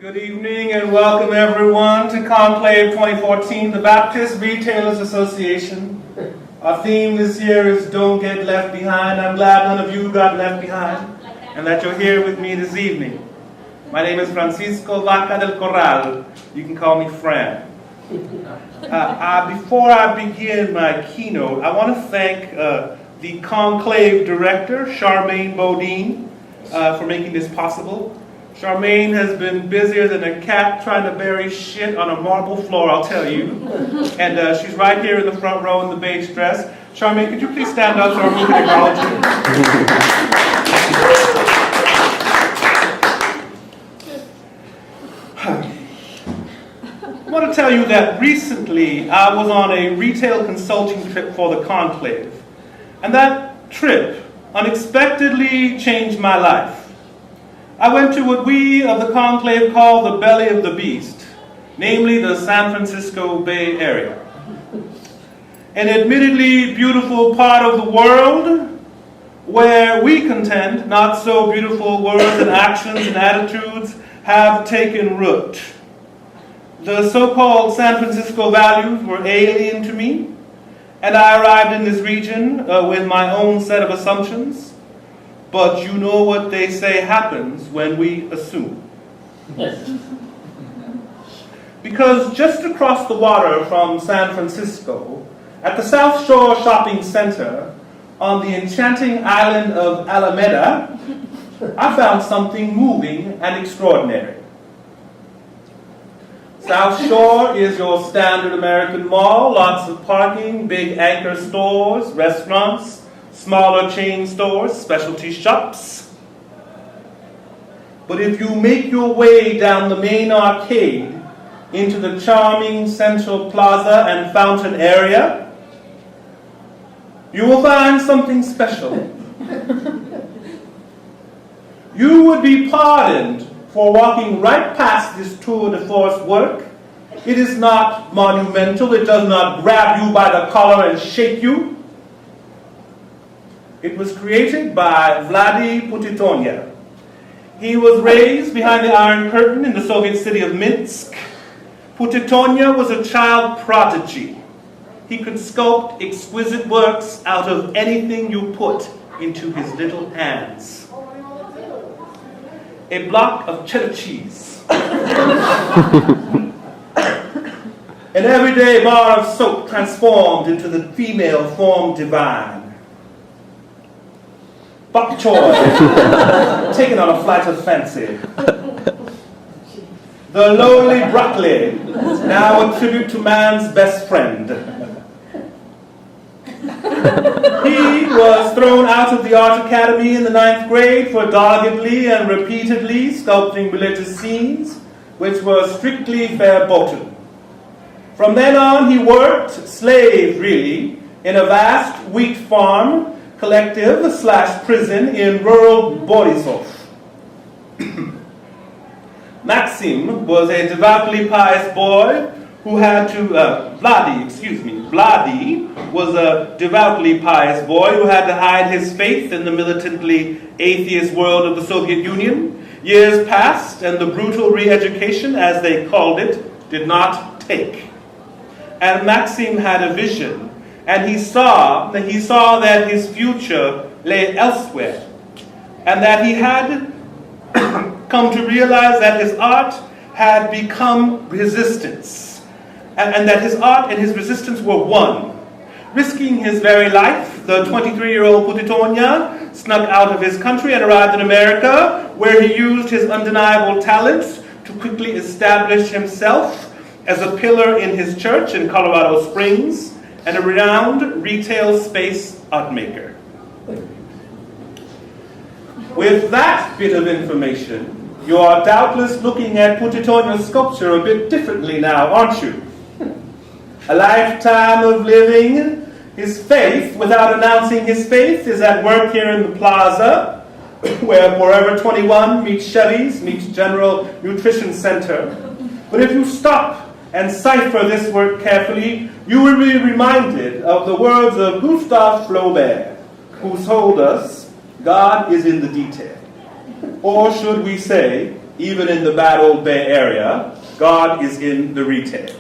Good evening and welcome everyone to Conclave 2014, the Baptist Retailers Association. Our theme this year is Don't Get Left Behind. I'm glad none of you got left behind and that you're here with me this evening. My name is Francisco Vaca del Corral. You can call me Fran. Before I begin my keynote, I want to thank the Conclave Director, Charmaine Bodine, for making this possible. Charmaine has been busier than a cat trying to bury shit on a marble floor, I'll tell you. And she's right here in the front row in the beige dress. Charmaine, could you please stand up so we can acknowledge you? I want to tell you that recently I was on a retail consulting trip for the Conclave. And that trip unexpectedly changed my life. I went to what we of the Conclave call the belly of the beast, namely the San Francisco Bay Area. An admittedly beautiful part of the world where we contend not so beautiful words and actions and attitudes have taken root. The so-called San Francisco values were alien to me, and I arrived in this region with my own set of assumptions. But you know what they say happens when we assume. Because just across the water from San Francisco, at the South Shore Shopping Center, on the enchanting island of Alameda, I found something moving and extraordinary. South Shore is your standard American mall, lots of parking, big anchor stores, restaurants, smaller chain stores, specialty shops. But if you make your way down the main arcade into the charming Central Plaza and Fountain area, you will find something special. You would be pardoned for walking right past this tour de force work. It is not monumental. It does not grab you by the collar and shake you. It was created by Vladi Putitonya. He was raised behind the Iron Curtain in the Soviet city of Minsk. Putitonya was a child prodigy. He could sculpt exquisite works out of anything you put into his little hands. A block of cheddar cheese. An everyday bar of soap transformed into the female form divine. Bok choy, taken on a flight of fancy. The lowly broccoli, now a tribute to man's best friend. He was thrown out of the art academy in the 9th grade for doggedly and repeatedly sculpting religious scenes, which were strictly verboten. From then on, he worked, slaved really, in a vast wheat farm, collective/prison in rural Borisov. Maxim was a devoutly pious boy who had to, Vladi was a devoutly pious boy who had to hide his faith in the militantly atheist world of the Soviet Union. Years passed and the brutal re-education, as they called it, did not take. And Maxim had a vision. And he saw that his future lay elsewhere, and that he had come to realize that his art had become resistance, and that his art and his resistance were one. Risking his very life, the 23-year-old Putitonya snuck out of his country and arrived in America, where he used his undeniable talents to quickly establish himself as a pillar in his church in Colorado Springs, and a renowned retail space art maker. With that bit of information, you are doubtless looking at Putitonya's sculpture a bit differently now, aren't you? A lifetime of living his faith without announcing his faith is at work here in the plaza, where Forever 21 meets Chevys, meets General Nutrition Center. But if you stop and cipher this work carefully, you will be reminded of the words of Gustave Flaubert, who told us, God is in the detail. Or should we say, even in the bad old Bay Area, God is in the retail.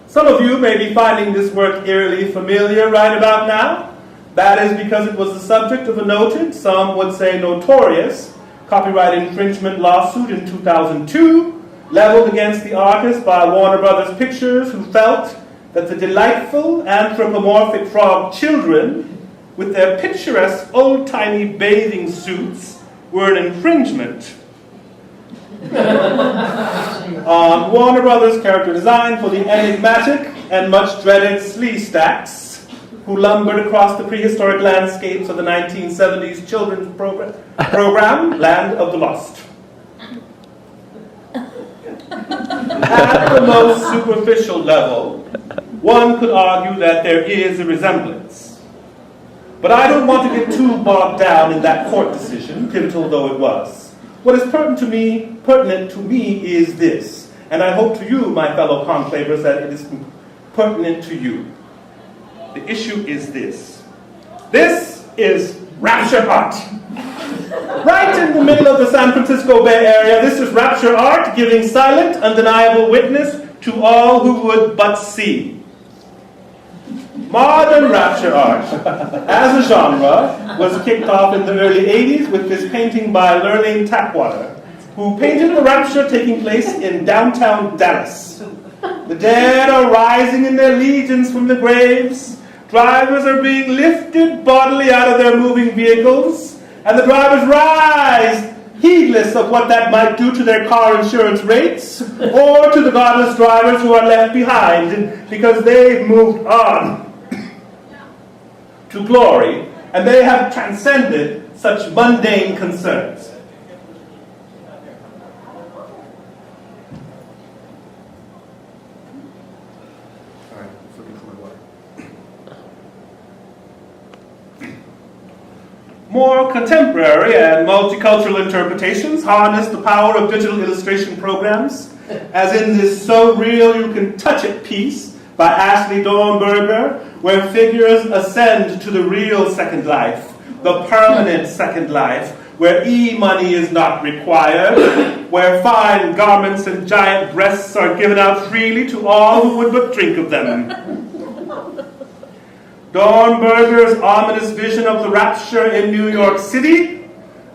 Some of you may be finding this work eerily familiar right about now. That is because it was the subject of a noted, some would say notorious, copyright infringement lawsuit in 2002, leveled against the artist by Warner Brothers Pictures, who felt that the delightful anthropomorphic frog children, with their picturesque old-timey bathing suits, were an infringement on Warner Brothers' character design for the enigmatic and much dreaded Sleestaks, who lumbered across the prehistoric landscapes of the 1970s children's program Land of the Lost. At the most superficial level, one could argue that there is a resemblance. But I don't want to get too bogged down in that court decision, pivotal though it was. What is pertinent to me is this, and I hope to you, my fellow conclavers, that it is pertinent to you. The issue is this. This is rapture art. Right in the middle of the San Francisco Bay Area, this is rapture art, giving silent, undeniable witness to all who would but see. Modern rapture art, as a genre, was kicked off in the early 80s with this painting by Lurleen Tapwater, who painted the rapture taking place in downtown Dallas. The dead are rising in their legions from the graves, drivers are being lifted bodily out of their moving vehicles, and the drivers rise, heedless of what that might do to their car insurance rates, or to the godless drivers who are left behind because they've moved on to glory, and they have transcended such mundane concerns. More contemporary and multicultural interpretations harness the power of digital illustration programs, as in this So Real You Can Touch It piece by Ashley Dornberger, where figures ascend to the real second life, the permanent second life, where e-money is not required, where fine garments and giant breasts are given out freely to all who would but drink of them. Dornberger's ominous vision of the rapture in New York City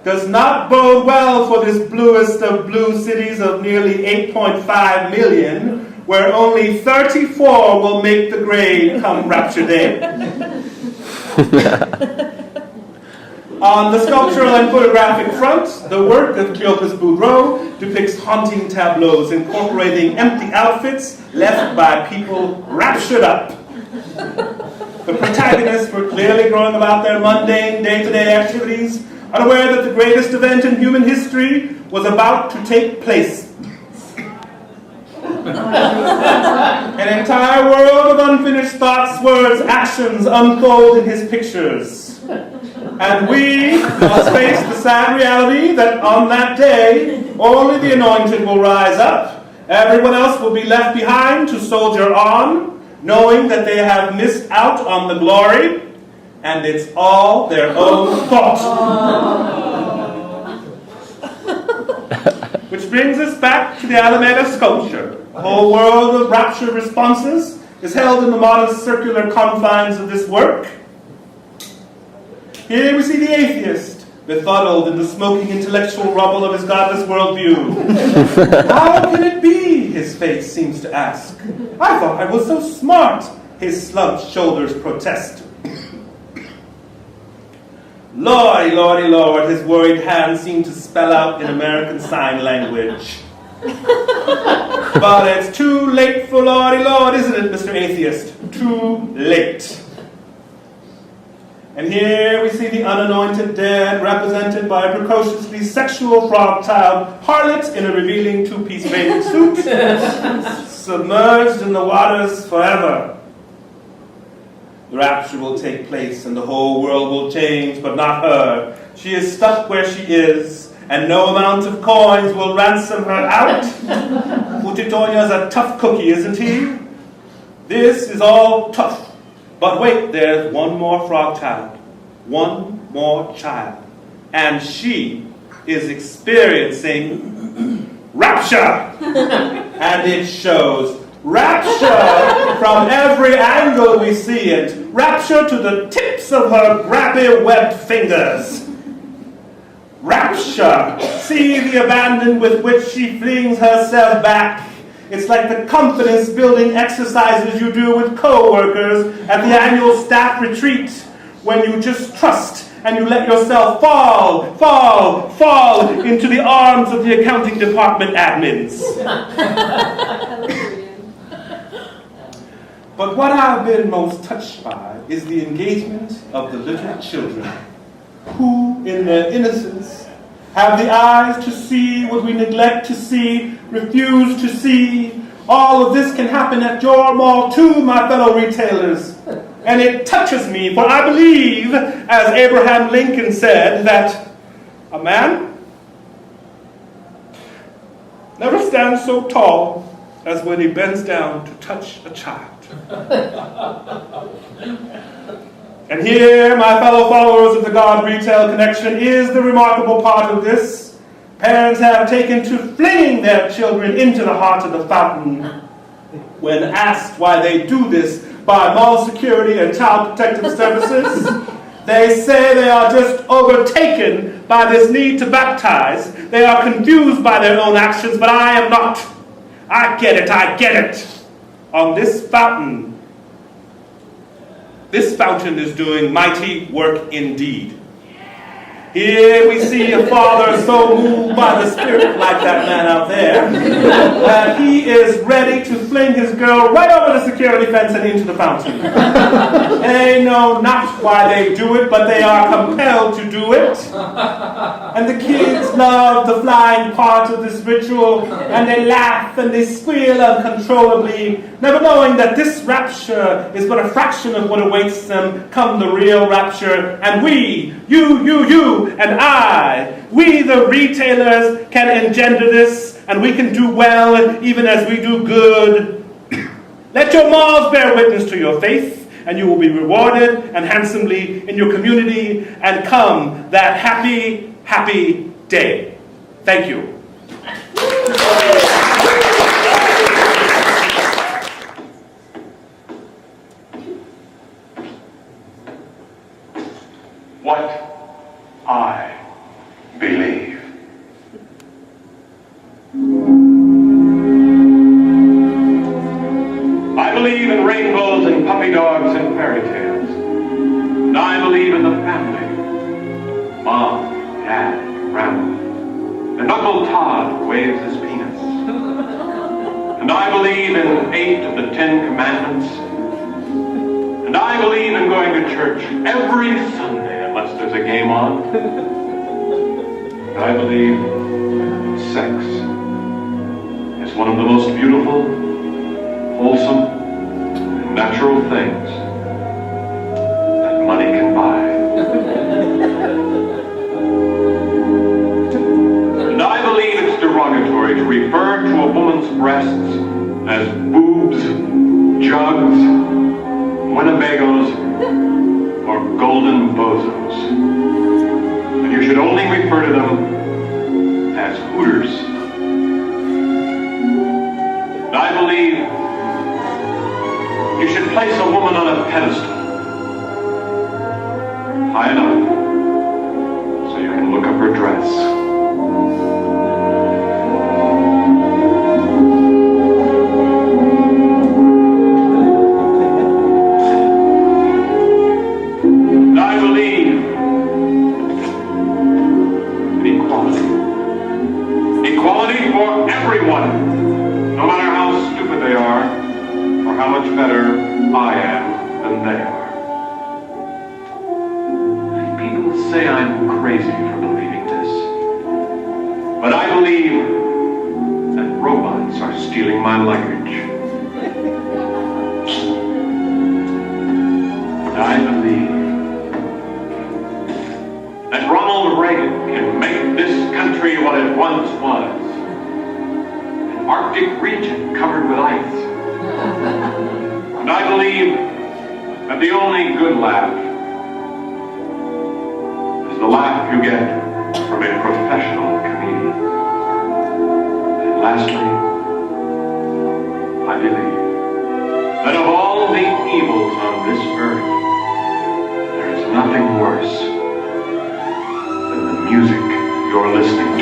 does not bode well for this bluest of blue cities of nearly 8.5 million, where only 34 will make the grade come Rapture Day. On the sculptural and photographic front, the work of Cleopas Boudreau depicts haunting tableaus incorporating empty outfits left by people raptured up. The protagonists were clearly going about their mundane day-to-day activities, unaware that the greatest event in human history was about to take place. An entire world of unfinished thoughts, words, actions unfold in his pictures. And we must face the sad reality that on that day, only the anointed will rise up. Everyone else will be left behind to soldier on, knowing that they have missed out on the glory, and it's all their own fault. Which brings us back to the Alameda sculpture. The whole world of rapture responses is held in the modest circular confines of this work. Here we see the atheist, befuddled in the smoking intellectual rubble of his godless worldview. How can it be, his face seems to ask. I thought I was so smart, his slumped shoulders protest. Lordy, lordy, lord, his worried hands seem to spell out in American Sign Language. But it's too late for lordy, lord, isn't it, Mr. Atheist? Too late. And here we see the unanointed dead represented by a precociously sexual frog-child harlot in a revealing two-piece bathing suit, submerged in the waters forever. The rapture will take place and the whole world will change, but not her. She is stuck where she is, and no amount of coins will ransom her out. Putitonya's a tough cookie, isn't he? This is all tough. But wait, there's one more frog child. One more child. And she is experiencing rapture. And it shows. Rapture from every angle we see it. Rapture to the tips of her grabby webbed fingers. Rapture. See the abandon with which she flings herself back. It's like the confidence-building exercises you do with co-workers at the annual staff retreat, when you just trust and you let yourself fall into the arms of the accounting department admins. But what I've been most touched by is the engagement of the little children, who, in their innocence, have the eyes to see what we neglect to see, refuse to see. All of this can happen at your mall too, my fellow retailers. And it touches me, for I believe, as Abraham Lincoln said, that a man never stands so tall as when he bends down to touch a child. And here, my fellow followers of the God Retail Connection, is the remarkable part of this. Parents have taken to flinging their children into the heart of the fountain. When asked why they do this by mall security and child protective services, they say they are just overtaken by this need to baptize. They are confused by their own actions, but I am not. I get it. On this fountain is doing mighty work indeed. Here we see a father so moved by the Spirit, like that man out there, that he is ready to fling his girl right over the security fence and into the fountain. They know not why they do it, but they are compelled to do it. And the kids love the flying part of this ritual, and they laugh and they squeal uncontrollably, never knowing that this rapture is but a fraction of what awaits them come the real rapture. And we, you, and I, we the retailers, can engender this, and we can do well even as we do good. Let your malls bear witness to your faith, and you will be rewarded and handsomely in your community, and come that happy, happy day. Thank you. What I believe. I believe in rainbows and puppy dogs and fairy tales. And I believe in the family. Mom, Dad, Grandma. And Uncle Todd waves his penis. And I believe in 8 of the 10 commandments. And I believe in going to church every Sunday unless there's a game on. I believe sex is one of the most beautiful, wholesome, and natural things that money can buy. And I believe it's derogatory to refer to a woman's breasts as boobs, jugs, Winnebagos, or golden bozos. And you should only refer to them as hooters. And I believe you should place a woman on a pedestal high enough so you can look up her dress. No matter how stupid they are, or how much better I am than they are. People say I'm crazy for believing this, but I believe that robots are stealing my language. I believe that Ronald Reagan can make this country what it once was. Arctic region covered with ice. And I believe that the only good laugh is the laugh you get from a professional comedian. And lastly, I believe that of all the evils on this earth, there is nothing worse than the music you're listening